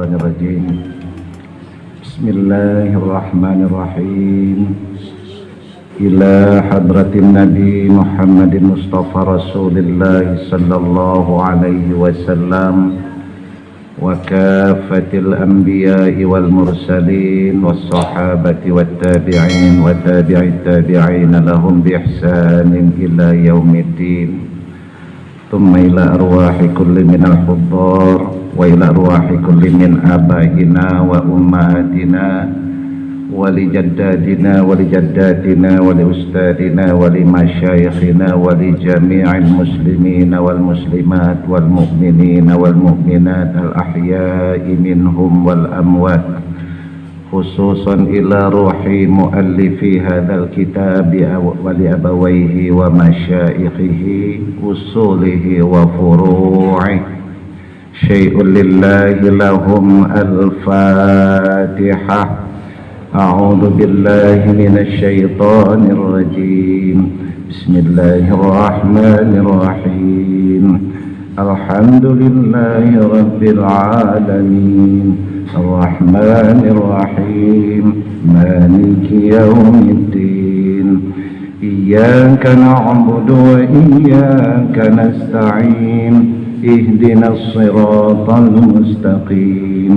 الشيطان الرجيم بسم الله الرحمن الرحيم إلى حضرة النبي محمد مصطفى رسول الله صلى الله عليه وسلم وكافة الأنبياء والمرسلين والصحابة والتابعين وتابع التابعين لهم بإحسان إلى يوم الدين ثم إلى أرواح كل من الحضار وإلى أرواح كل من آبائنا وأمهاتنا ولجدادنا ولجداتنا ولأستاذنا ولمشايخنا ولجميع المسلمين والمسلمات والمؤمنين والمؤمنات الأحياء منهم والأموات خصوصا إلى روح مؤلف هذا الكتاب ولأبويه ومشايخه أصوله وفروعه شيء لله لهم الفاتحة. أعوذ بالله من الشيطان الرجيم بسم الله الرحمن الرحيم الحمد لله رب العالمين الرحمن الرحيم مالك يوم الدين إياك نعبد وإياك نستعين اهدنا الصراط المستقيم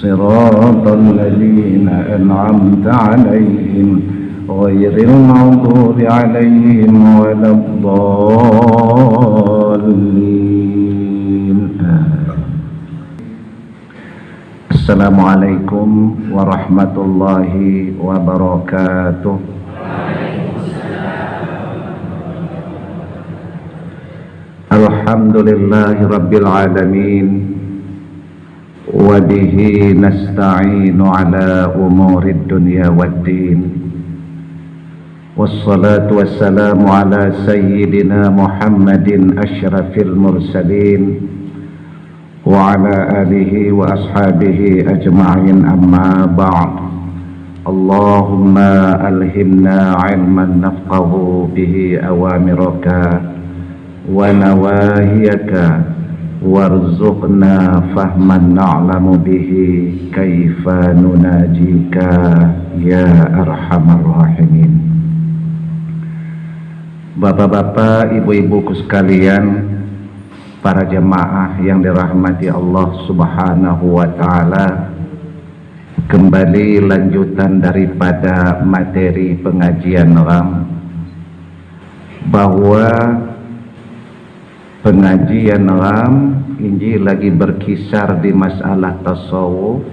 صراط الذين أنعمت عليهم غير المغضوب عليهم ولا الضالين. Assalamualaikum warahmatullahi wabarakatuh. Alhamdulillahi rabbil alamin wa bihi nasta'inu ala umurid dunya waddin wassalatu wassalamu ala sayyidina Muhammadin asyrafil mursalin wa ala alihi wa ashabihi ajma'in amma ba'd. Allahumma alhimna ilman nafqahu bihi awamiraka wa nawahiyaka warzuqna fahman na'lamu bihi kaifa nunajika ya arhamar rahimin. Bapak-bapak, ibu-ibuku sekalian, para jemaah yang dirahmati Allah Subhanahu wa taala, kembali lanjutan daripada materi pengajian ram, bahwa pengajian ram ini lagi berkisar di masalah tasawuf,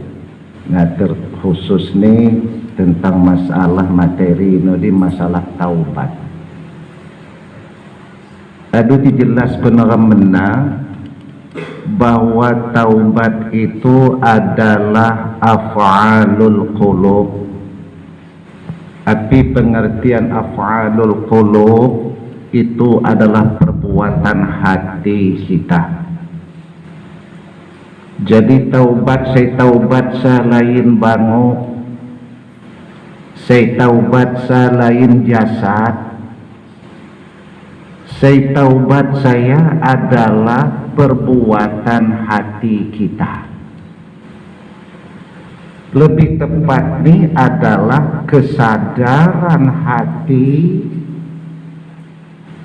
ngatur khusus nih tentang masalah materi di masalah taubat. Aduh dijelaskan ram bahwa taubat itu adalah af'alul qulub. Tapi pengertian af'alul qulub itu adalah perbuatan hati kita. Jadi taubat saya lain bangu, saya taubat saya lain jasad, saya taubat saya adalah perbuatan hati kita. Lebih tepat nih adalah kesadaran hati,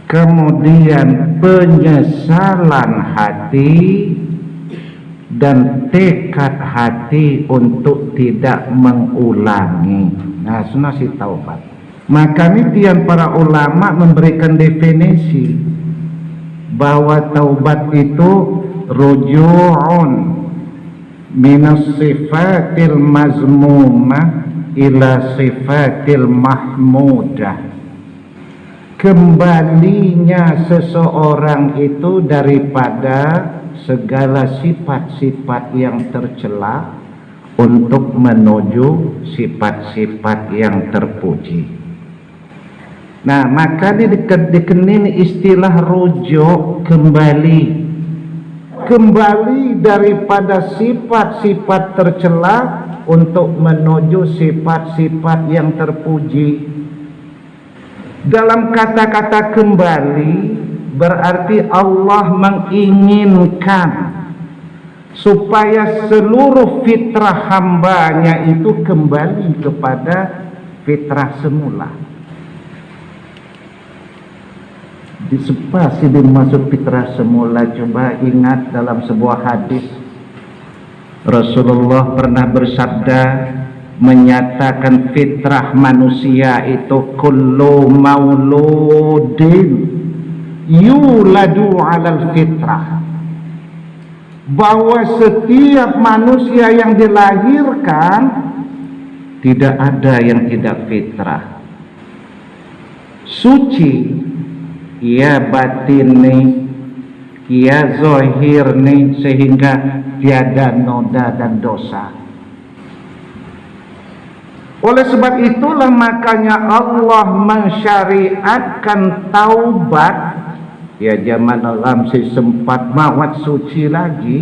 kemudian penyesalan hati dan tekad hati untuk tidak mengulangi. Nah, sunasi taubat. Makanya tiang para ulama memberikan definisi bahwa taubat itu ruju'un minas sifatil mazmumah ila sifatil mahmudah. Kembalinya seseorang itu daripada segala sifat-sifat yang tercela untuk menuju sifat-sifat yang terpuji. Nah, maka dikenin istilah rujuk, kembali daripada sifat-sifat tercela untuk menuju sifat-sifat yang terpuji. Dalam kata-kata kembali berarti Allah menginginkan supaya seluruh fitrah hambanya itu kembali kepada fitrah semula. Supaya dimasuk fitrah semula, coba ingat dalam sebuah hadis Rasulullah pernah bersabda menyatakan fitrah manusia itu kullu mauludin yuladu alal fitrah, bahwa setiap manusia yang dilahirkan tidak ada yang tidak fitrah, suci ia batin nih, ia zahir nih, sehingga tiada noda dan dosa. Oleh sebab itulah makanya Allah mensyariatkan taubat. Ya, zaman alam si sempat mawat suci lagi,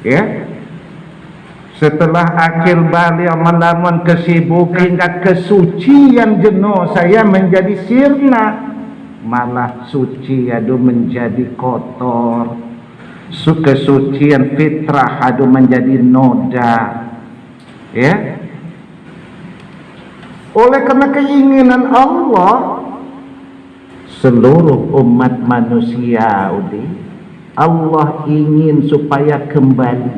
ya, setelah akil balik melamun kesibukan hingga kesucian jenuh saya menjadi sirna, malah suci aduh menjadi kotor, kesucian fitrah aduh menjadi noda, ya. Oleh karena keinginan Allah, seluruh umat manusia Allah ingin supaya kembali,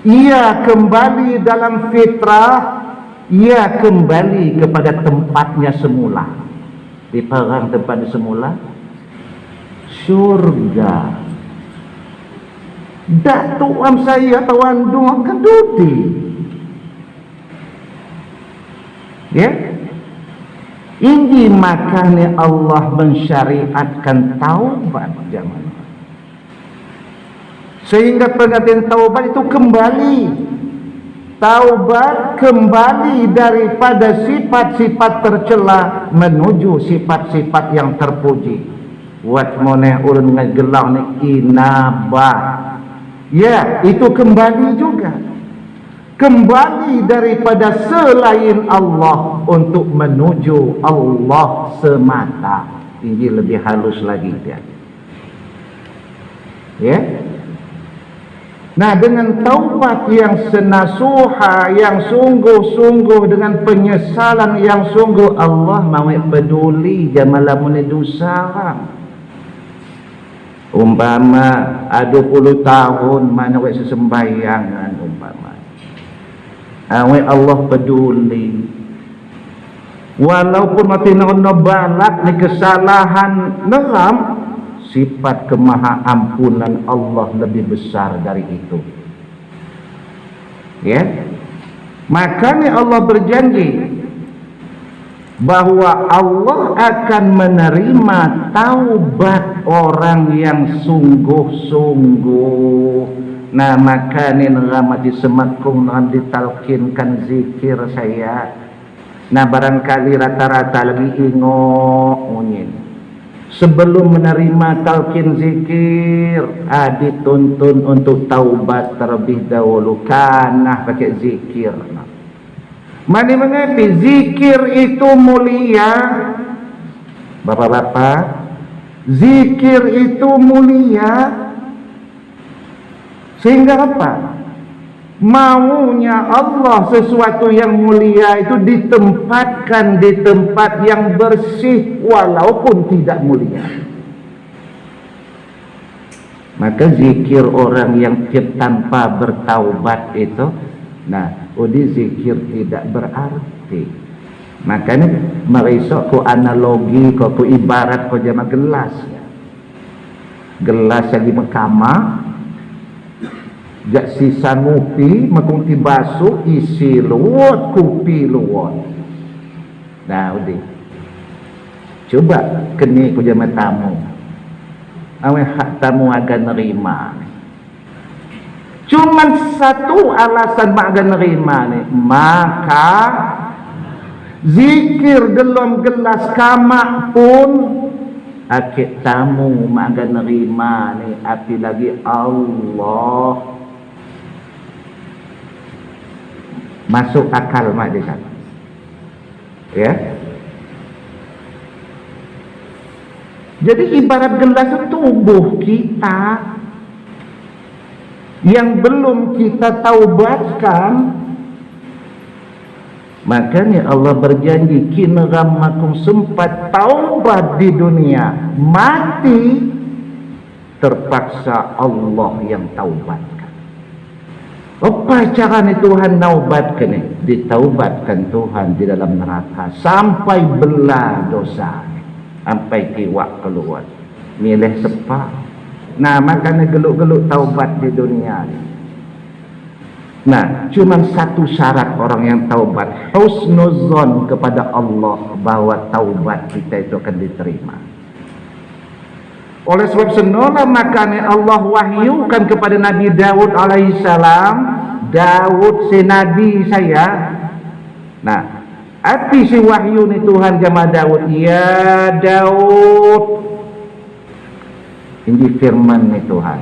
ia kembali dalam fitrah, ia kembali kepada tempatnya semula. Di perang tempat semula surga. Datuk am saya tawan dua kan dudi, ya. Ini makanya Allah mensyariatkan taubat zaman, sehingga pengertian taubat itu kembali. Taubat kembali daripada sifat-sifat tercela menuju sifat-sifat yang terpuji. Wat moneh ulun ngegelau ni inabah, ya, itu kembali juga, kembali daripada selain Allah untuk menuju Allah semata. Ini lebih halus lagi dia, ya. Nah, dengan taubat yang senasuha, yang sungguh-sungguh, dengan penyesalan yang sungguh, Allah mau peduli jamalamun dosa. Umpama 20 tahun mana wek sesembayangan umpama, Allah peduli. Walaupun mati nak balak ni kesalahan neram, sifat kemahaampunan Allah lebih besar dari itu, ya. Makanya Allah berjanji bahwa Allah akan menerima taubat orang yang sungguh-sungguh. Nah, makanya ngeramati semakung dengan ditalkinkan zikir saya. Nah, barangkali rata-rata lagi ingok sebelum menerima talqin zikir, dituntun untuk taubat terlebih dahulu, karena pakai zikir. Mana mengerti zikir itu mulia, bapak-bapak, zikir itu mulia, sehingga apa? Maunya Allah sesuatu yang mulia itu ditempatkan di tempat yang bersih walaupun tidak mulia. Maka zikir orang yang tanpa bertaubat itu, nah, zikir tidak berarti. Makanya merisok ku analogi, ku ibarat ku jama gelas. Gelas yang di Mekama, jak sisa ngopi makung tibasu isi luwot kopi luwot. Nah, coba kini ku jama tamu, awe hak tamu akan nerima. Cuman satu alasan mak akan nerima nih, maka zikir dalam gelas kamak pun akik tamu mak akan nerima nih, api lagi Allah. Masuk akal mak dia kata, ya. Jadi ibarat gelas tubuh kita, yang belum kita taubatkan. Makanya Allah berjanji, kinramakum sempat taubat di dunia, mati terpaksa Allah yang taubatkan. Apa cara ni Tuhan taubatkan ni? Ditaubatkan Tuhan di dalam neraka sampai belah dosa, sampai kiwak keluar, milih sepa. Nah, makanya geluk-geluk taubat di dunia ni. Nah, cuma satu syarat orang yang taubat, husnuzon kepada Allah bahwa taubat kita itu akan diterima. Oleh sebab senolah makanya Allah wahyukan kepada Nabi Daud alaihissalam, Daud si nabi saya. Nah, api si wahyu ni Tuhan jama Daud, ya Daud, ini firman ni Tuhan,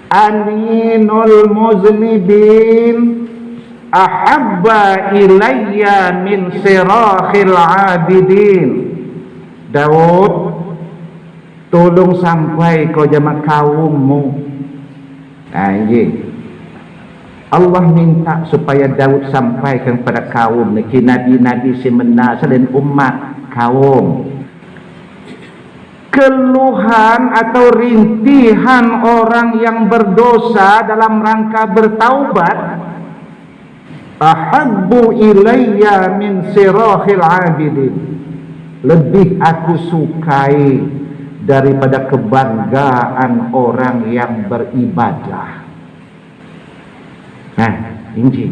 aninul muznibin ahabba ilayya min sirakhil abidin. Daud, tolong sampai kau jama kaummu. Allah minta supaya Daud sampaikan kepada kaum ni, nabi-nabi semena selain umat kaum, keluhan atau rintihan orang yang berdosa dalam rangka bertaubat. Ahabbu ilayya min sirakhil abidin, lebih aku sukai daripada kebanggaan orang yang beribadah. Nah, ini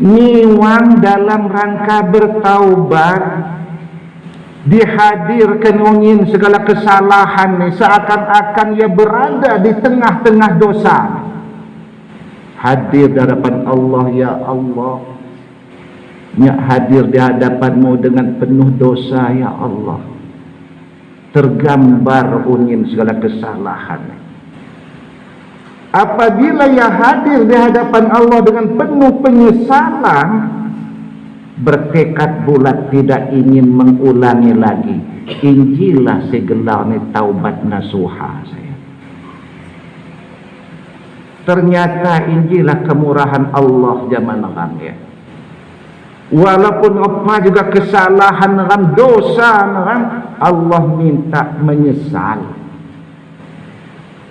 niwang dalam rangka bertaubat, dihadirkan ungin segala kesalahan ni, seakan-akan ia berada di tengah-tengah dosa. Hadir di hadapan Allah, ya Allah, nyak hadir di hadapanmu dengan penuh dosa, ya Allah. Tergambar ungin segala kesalahan. Apabila ia hadir di hadapan Allah dengan penuh penyesalan, bertekad bulat tidak ingin mengulangi lagi. Injilah segelar ni taubat nasuha saya. Ternyata injilah kemurahan Allah zaman orang ya. Walaupun apa juga kesalahan orang, dosa orang, Allah minta menyesal.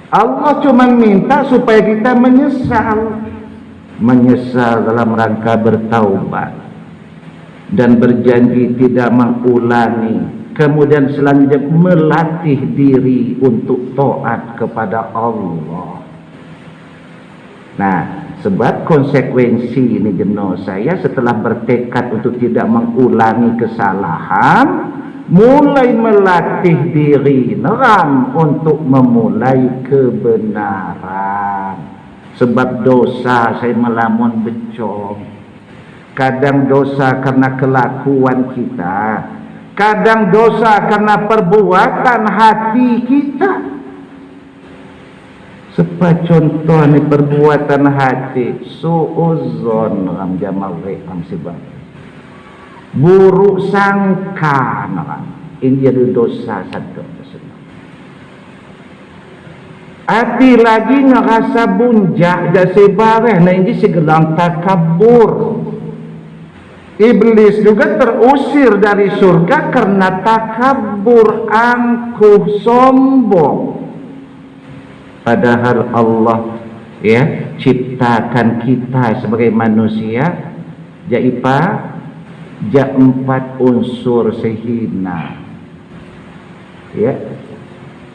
Allah cuma minta supaya kita menyesal. Menyesal dalam rangka bertaubat dan berjanji tidak mengulangi. Kemudian selanjutnya melatih diri untuk taat kepada Allah. Nah, sebab konsekuensi ini jenuh saya setelah bertekad untuk tidak mengulangi kesalahan, mulai melatih diri neram untuk memulai kebenaran. Sebab dosa saya melamun becong. Kadang dosa karena kelakuan kita, kadang dosa karena perbuatan hati kita. Sebab contoh ni perbuatan hati, suuzon ram jamal reham sebab buruk sangka orang, ini jadi dosa satu. Hati lagi ngerasa bunjak jasa bareh, nah ini segelang takabur. Iblis juga terusir dari surga karena takabur, angkuh, sombong. Padahal Allah ya ciptakan kita sebagai manusia jaipa ja 4 unsur sehina ya,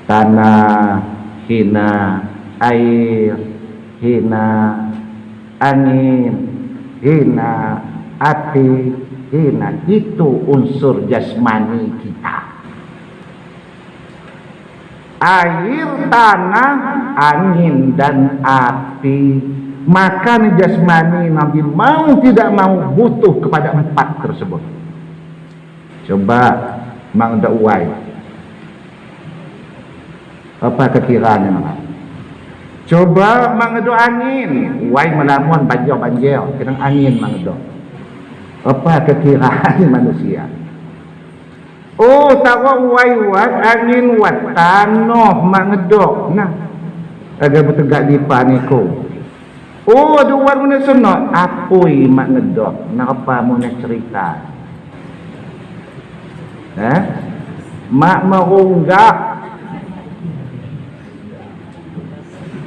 tanah hina, air hina, angin hina, api hina. Itu unsur jasmani kita. Air, tanah, angin dan api. Maka jasmani Nabi mau tidak mau butuh kepada 4 tersebut. Coba mang uai. Apa kekiranya mang? Coba mang angin, uai melamun banjir, kena angin mang apa kekiraan manusia? Oh, tahu uai wat angin wat tanoh mang nah agak bertegak di paniko. Oh, ada orang mana senok apoi mak ngedok napa mana cerita. Mak merunggak.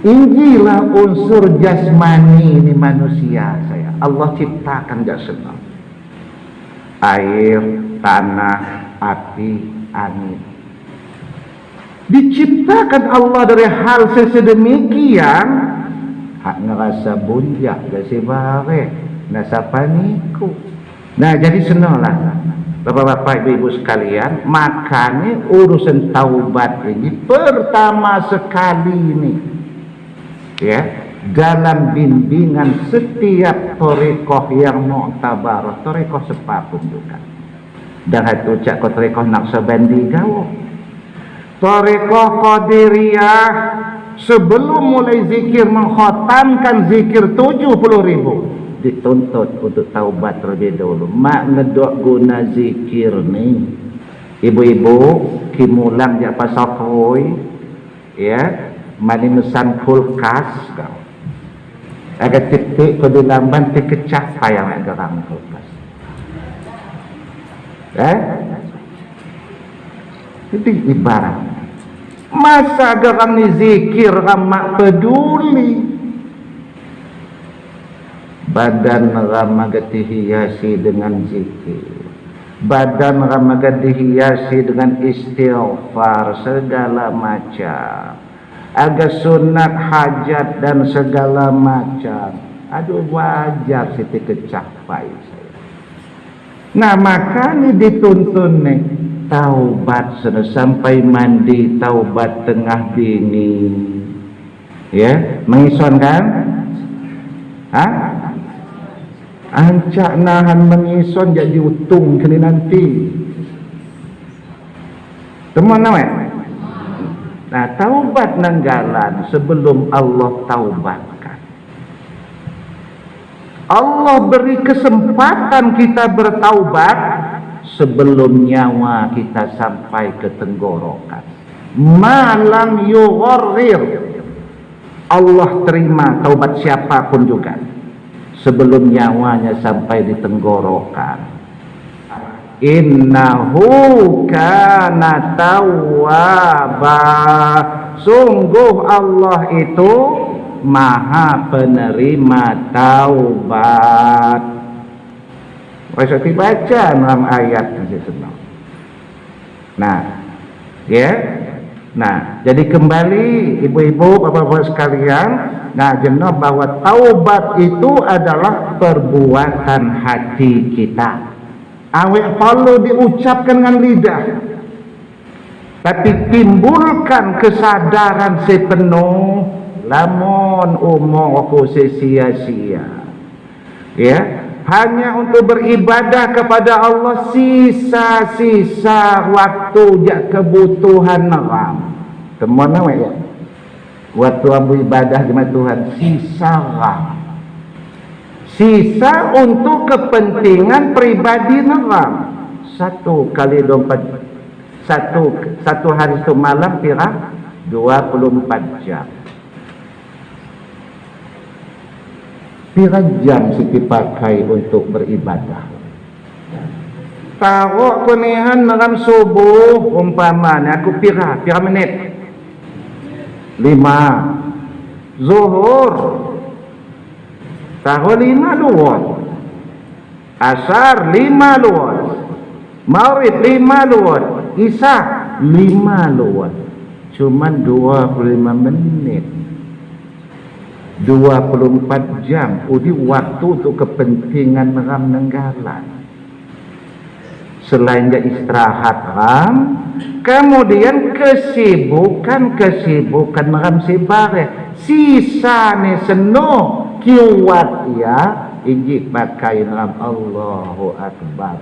Inilah unsur jasmani ini manusia saya. Allah ciptakan jasmani. Air, tanah, api, angin. Diciptakan Allah dari hal sesedemikian, hak ngerasa bunjak, gasi bare, nasa paniku. Nah, jadi senanglah, bapak-bapak, ibu-ibu sekalian, makanya urusan taubat ini pertama sekali ini, ya, dalam bimbingan setiap torikoh yang mu'tabar, torikoh sepapun juga. Dan itu ucap ko torikoh Naqsabandi gawo. Torikoh Qadiriyah sebelum mulai zikir mengkhatamkan zikir 70.000 dituntut untuk taubat terlebih dahulu. Mak ngedok guna zikir ni. Ibu-ibu kimulang jak pasal koi, ya, mani mesan kulkas kau. Agak titik ko dilamban tikecah payang agak orang kulkas. Itu ibarat masa gerang ni zikir ramak peduli badan ramagati hiasi dengan zikir, badan ramagati hiasi dengan istighfar segala macam, agak sunat hajat dan segala macam. Aduh, wajar siti kecapai saya. Nah, makanya dituntun nih taubat sampai mandi, taubat tengah dini, ya, mengison kan? Ancak nahan mengison jadi utung kini nanti. Teman namanya. Nah, taubat nanggalan sebelum Allah taubatkan. Allah beri kesempatan kita bertaubat sebelum nyawa kita sampai ke tenggorokan. Malam yugharrir. Allah terima taubat siapapun juga sebelum nyawanya sampai di tenggorokan. Innahu kana tawwaba. Sungguh Allah itu Maha penerima taubat. Saya baca dalam ayat yang senang. Nah, ya. Nah, jadi kembali ibu-ibu, bapak-bapak sekalian, nah jenuh bahwa taubat itu adalah perbuatan hati kita. Awak perlu diucapkan dengan lidah, tapi timbulkan kesadaran sepenuh. Lamun umur aku sia-sia, ya, hanya untuk beribadah kepada Allah, sisa-sisa waktu jak kebutuhan ram. Teman awak ya, waktu ambu ibadah dengan Tuhan sisa ram, sisa untuk kepentingan pribadi ram. 1 kali 24, satu hari semalam kira 24 jam. Pira jam Siti pakai untuk beribadah? Taruh kunihan dalam subuh umpamanya aku pira menit? 5. Zuhur taruh 5 luar. Asar 5 luar. Maghrib 5 luar. Isya 5 luar. Cuman 25 menit. 24 jam udi waktu untuk kepentingan ram nenggalan. Selain dia istirahat ram, kemudian kesibukan ram sebare sisa ni senuh kiwat ya iji pakai ram Allahu Akbar.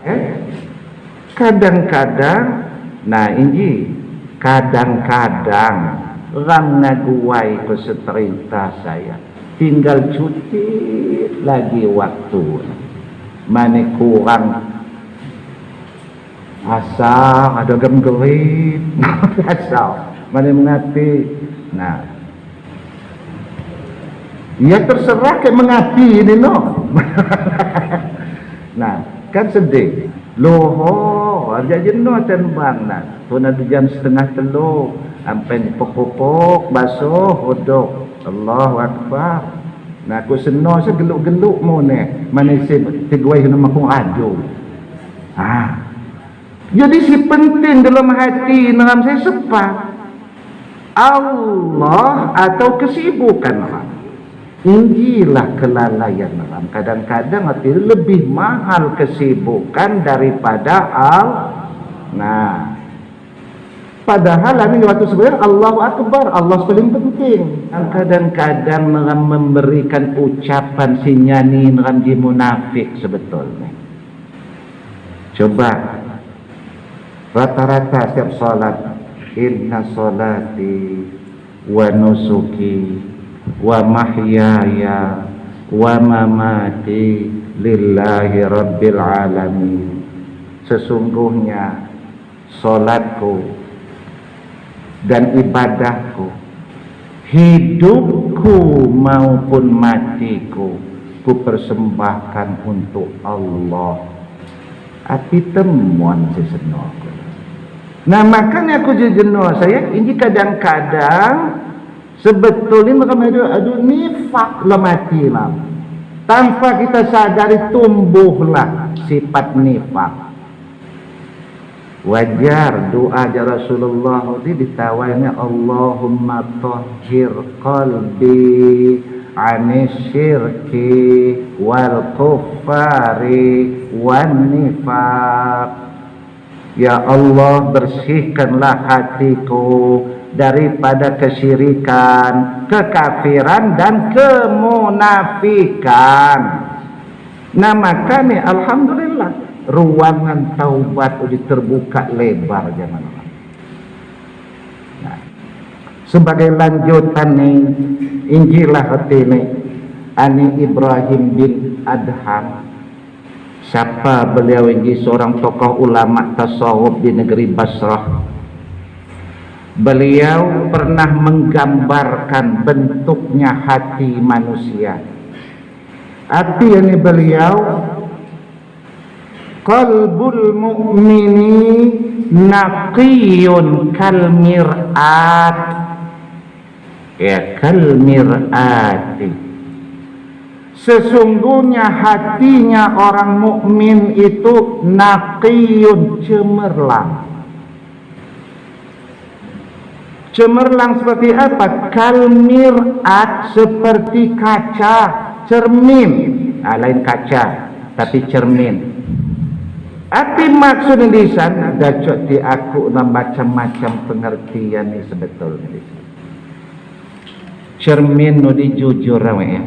Kadang-kadang nah iji kadang-kadang ram naguai peserta saya tinggal cuti lagi waktu mana kurang asal ada gemgerip asal mana mengerti. Nah Ya terserah ke mengapi ini no. Nah, kan sedih. Loh, aja jenuh tenbang nah. Tu nanti jam 2:30 sampai pokok-pokok basuh uduk. Allahu Akbar. Nah, aku seno saya geluk-geluk mu ne. Manusia tigwai nama aku aju. Jadi si penting dalam hati dalam saya sepa Allah atau kesibukan orang. Inilah kelalaian orang. Kadang-kadang hati lebih mahal kesibukan daripada Nah, padahal ini waktu sebenarnya Allahu Akbar, Allah paling penting. Kadang-kadang orang memberikan ucapan sinyani orang di munafik sebetulnya. Coba rata-rata setiap salat, inna salati wa nusuki wa mahyaya wa mamati lillahi rabbil alamin. Sesungguhnya salatku dan ibadahku, hidupku maupun matiku, ku persembahkan untuk Allah. Api temuan sesenok. Nah, makanya aku jenuh saya ini kadang-kadang sebetulnya mereka ada nifak lemati lah. Tanpa kita sadari tumbuhlah sifat nifak. Wajar doa Rasulullah ini ditawainya Allahumma tahhir qalbi anisyirki wal kuffari wan nifaq. Ya Allah, bersihkanlah hatiku daripada kesyirikan, kekafiran dan kemunafikan. Nah, makanya alhamdulillah ruangan taubat sudah terbuka lebar zaman orang. Nah, sebagai lanjutan nih Injilah hati nih Ani Ibrahim bin Adham. Siapa beliau ini? Seorang tokoh ulama tasawuf di negeri Basrah. Beliau pernah menggambarkan bentuknya hati manusia. Hati ini beliau, qalbul mu'mini naqiyun kal mir'at. Ya, kal mir'ati. Sesungguhnya hatinya orang mukmin itu naqiyun, cemerlang. Cemerlang seperti apa? Kal mir'at, seperti kaca, cermin. Lain kaca, tapi cermin. Apa maksudnya di sana? Dacot di aku macam-macam pengertian ini sebetulnya. Cermin no di jujur ya.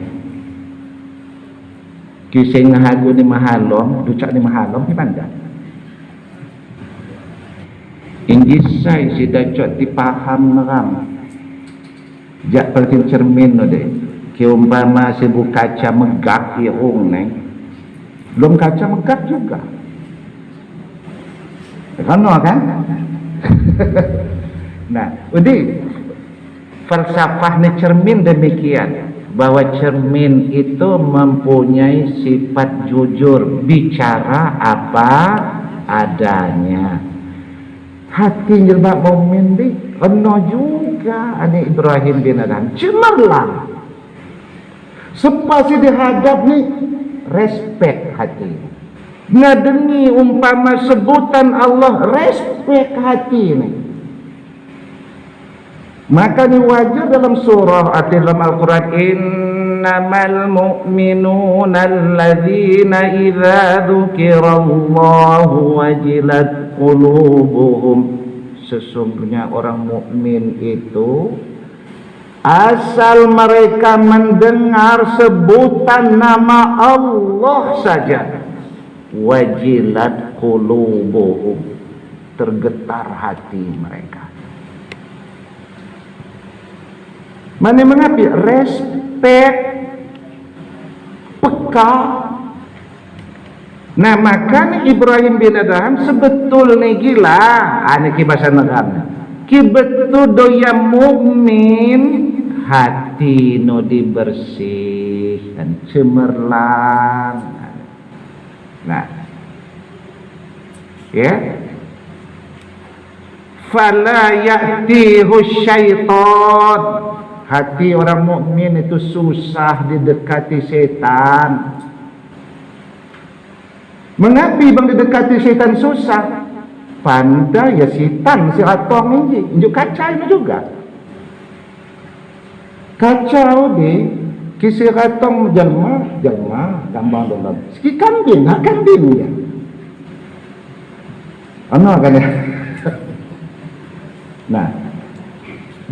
Kisah ngahagu ni mahalom, ducak ni mahalom di mana? Injisai si dacot dipaham neram. Jak pergi cermin no deh. Kiumpama si bu kaca megak irung neng. Belum kaca megak juga. Kan? Nah, udah falsafah ni cermin demikian, bahwa cermin itu mempunyai sifat jujur, bicara apa adanya. Hati jelma mukmin di kena juga Ani Ibrahim bin Adham cemerlang. Sepasi dihadap ni respect hati. Ngadengi umpama sebutan Allah, respect hati ni. Maka ni wajar dalam surah atau dalam Al-Quran, innamal mu'minuna alladzina idza dzukirallahu wajilat qulubuhum. Sesungguhnya orang mukmin itu asal mereka mendengar sebutan nama Allah saja, wajilat qulubuhum, tergetar hati mereka. Mana mengapi? Respect, peka. Nah, makanya Ibrahim bin Adham sebetulnya gila. Ini bahasa negara. Ki betul doya mukmin hati hati no dibersih dan cemerlang. Nah, ya, fala ya'tihu syaitan. Hati orang mukmin itu susah didekati setan. Mengapa bang didekati setan susah? Pandai ya setan si atong ini, injuk kacau ini juga. Kacau deh, kisi ratong jelma gambar dalam. Siki kambing, nak kambing ya. Ano kan ya? Nah,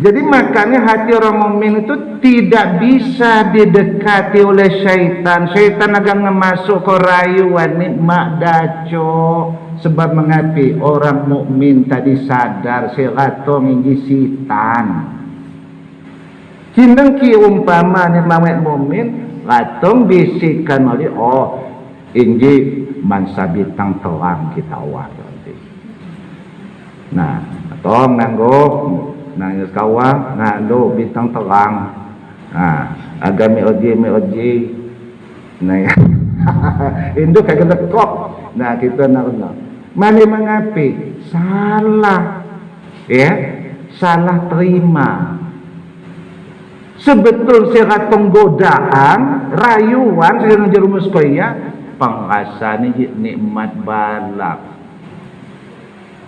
jadi makanya hati orang mukmin itu tidak bisa didekati oleh syaitan. Syaitan akan masuk ke rayuan nikmat daco. Sebab mengapa orang mukmin tadi sadar siratong ini setan. Kinang ki umpama ni mawet mukmin ratong bisikan oleh inji mansa bintang terang kita awak. Nah, tong nganggo nangis kawan ngando bintang terang. Agami oji nah induk kagak lekok. Nah kita nak mana mengapi salah ya, salah terima. Sebetul siratong godaan rayuan sedang jerumus kaya pengrasaan nikmat balak.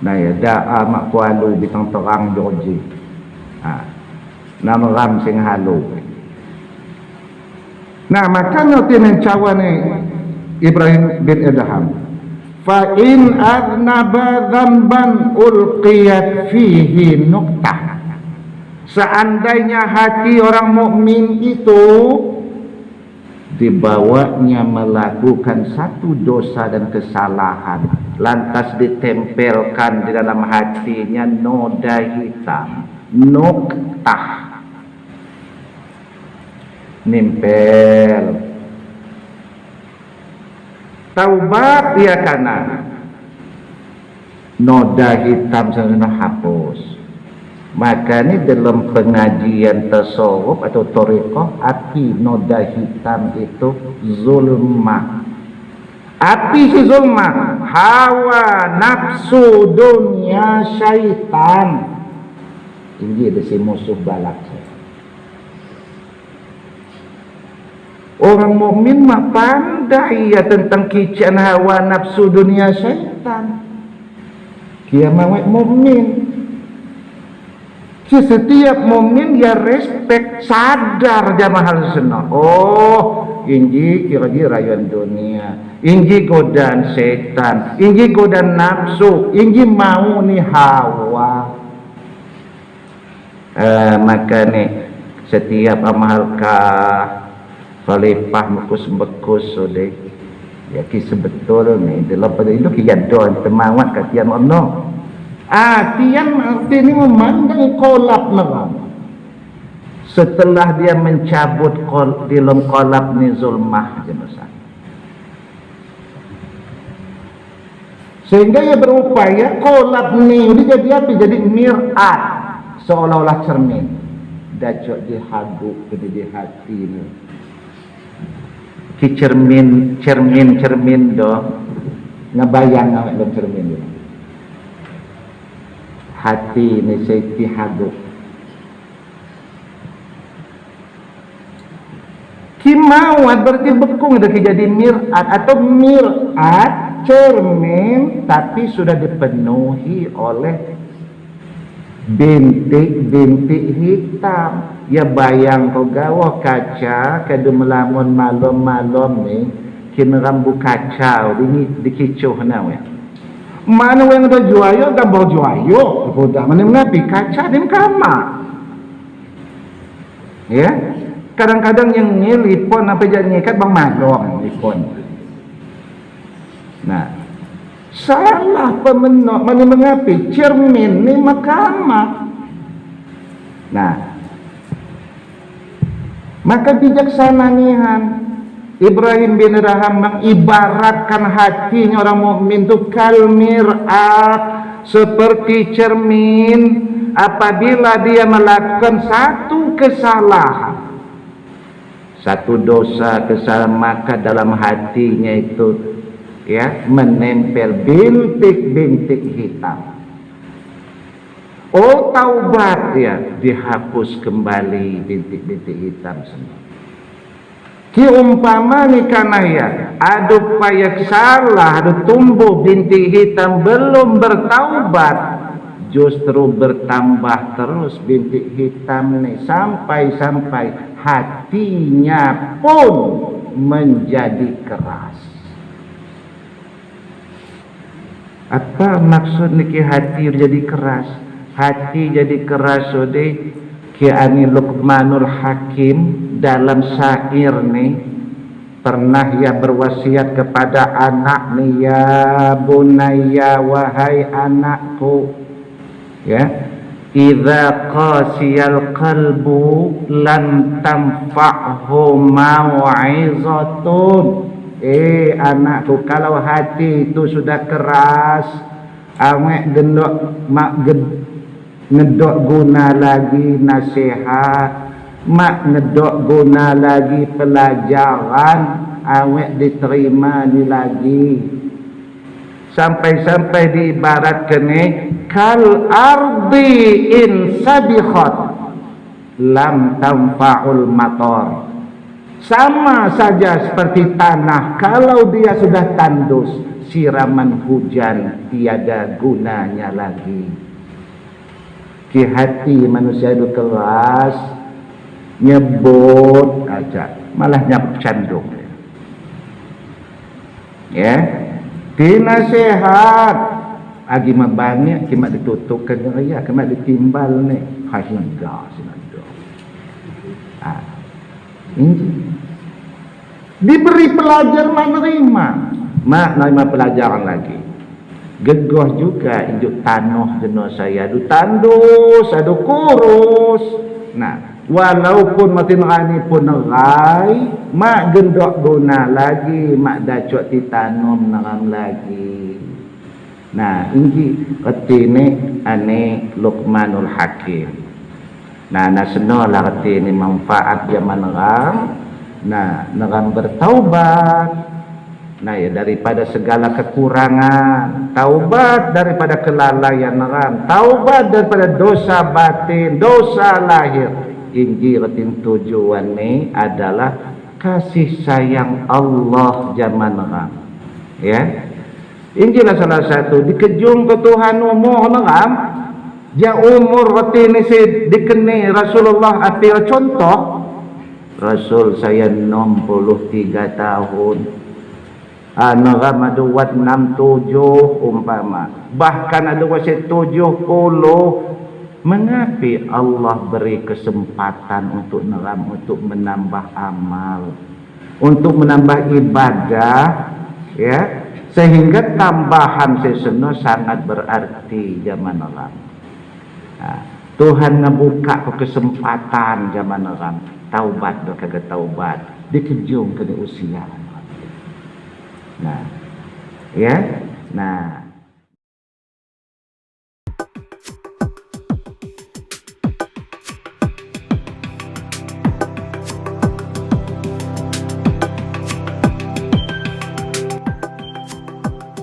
Nah ya daa mak kualu bitang terang doji. Nama ram sing halu. Nah makanya tienen cawan Ibrahim bin Adham. Fa in adnaba dzamban ulqiyat fihi nuqtah. Seandainya hati orang mukmin itu dibawanya melakukan satu dosa dan kesalahan, lantas ditempelkan di dalam hatinya noda hitam, nuqtah, nempel. Taubat dia kana noda hitam sana hapus. Maka ni dalam pengajian tasawuf atau thariqah, api noda hitam itu zulma. Api si zulma, hawa nafsu dunia syaitan. Ini ada si musuh balak. Orang mukmin mah pandai ya tentang kician hawa nafsu dunia syaitan. Kia mawet mukmin. Setiap mukmin ya respect, sadar jamaah sunnah. Inji kira-kira rayuan dunia, inji godaan setan, inji godaan nafsu, inji mau ni hawa. Maka ni setiap amal ka falipah bekus deh. Ya ki sebetul ni dalam pada itu kiyadon temawat katian ono. Tian arti ini memandang kolab neraka. Setelah dia mencabut dalam kolab ni zulmah jenusan. Sehingga ia berupaya kolab ni jadi apa? Jadi mirat, seolah-olah cermin. Dacok dihaduk ke di hati ni. Ki cermin do ngebayang awak dalam cermin ni. Hati ni saya dihaduk. Kimawat berarti bekung dah jadi mirat atau mirat cermin tapi sudah dipenuhi oleh bintik-bintik hitam. Ya bayang kau gawa kaca kada melamun malam-malam ni kena rambu kacau dikicuh nawe. Mana yang ada juayo gambar juayo bodoh mana mengapi kaca di kamar. Ya, kadang-kadang yang ngelipon apa jadi ngikat bang madong lipon. Nah, salah pemenok mana mengapi cermin ni mahkamah. Nah, maka bijaksana nihan Ibrahim bin Adham mengibaratkan hatinya orang mukmin itu kal mirat, seperti cermin. Apabila dia melakukan satu kesalahan, satu dosa kesalahan, maka dalam hatinya itu ya menempel bintik-bintik hitam. Oh, taubat ya, dihapus kembali bintik-bintik hitam semua. Ki umpama ni kana ya, adu payak salah, adu tumbuh bintik hitam belum bertaubat, justru bertambah terus bintik hitam ni sampai hatinya pun menjadi keras. Apa maksud niki hati jadi keras? Hati jadi keras ode ki ani Luqmanul Hakim dalam syair ni pernah ya berwasiat kepada anak ni, ya bunayya, wahai anakku, ya, idza qasiyal qalbu lan tanfa'hu mau'izatun. Anakku, kalau hati itu sudah keras, awak ngedok guna lagi nasihat, mak ngedok guna lagi pelajaran, awak diterima di lagi. Sampai diibaratkan kal ardi in sabikhat lam tanfa'ul mator. Sama saja seperti tanah, kalau dia sudah tandus, siraman hujan tiada gunanya lagi. Ki hati manusia itu keras, nyebut aja, malah nyabut candung. Ya, dinasihat, agi banyak, kima ditutupkan ya, kima ditimbal nih, khasnya gas, ini diberi pelajaran menerima, menerima pelajaran lagi. Gegoh juga injuk tanuh jenuh saya, adu tandus, adu kurus. Nah, walaupun makin rani pun nerai, mak gendok guna lagi, mak dacok ditanam neram lagi. Nah, ini ketini ane Luqmanul Hakim. Nah, nasenolah ketini manfaat zaman neram. Nah, neram bertaubat. Nah, ya, daripada segala kekurangan, taubat daripada kelalaian neram, taubat daripada dosa batin, dosa lahir. Inji retin tujuan ni adalah kasih sayang Allah zaman neram. Ya, injilah salah satu dikejung ke Tuhan umur neram. Ja umur retin ni dikeni Rasulullah apil contoh. Rasul saya 63 tahun. Neram ada wat 67 umpama, bahkan ada wat 70. Mengapi Allah beri kesempatan untuk neram, untuk menambah amal, untuk menambah ibadah, ya, sehingga tambahan seseno sangat berarti zaman neram. Tuhan ngebuka kesempatan zaman neram, taubat do kagak taubat, dikejung ke usia. Nah, ya, nah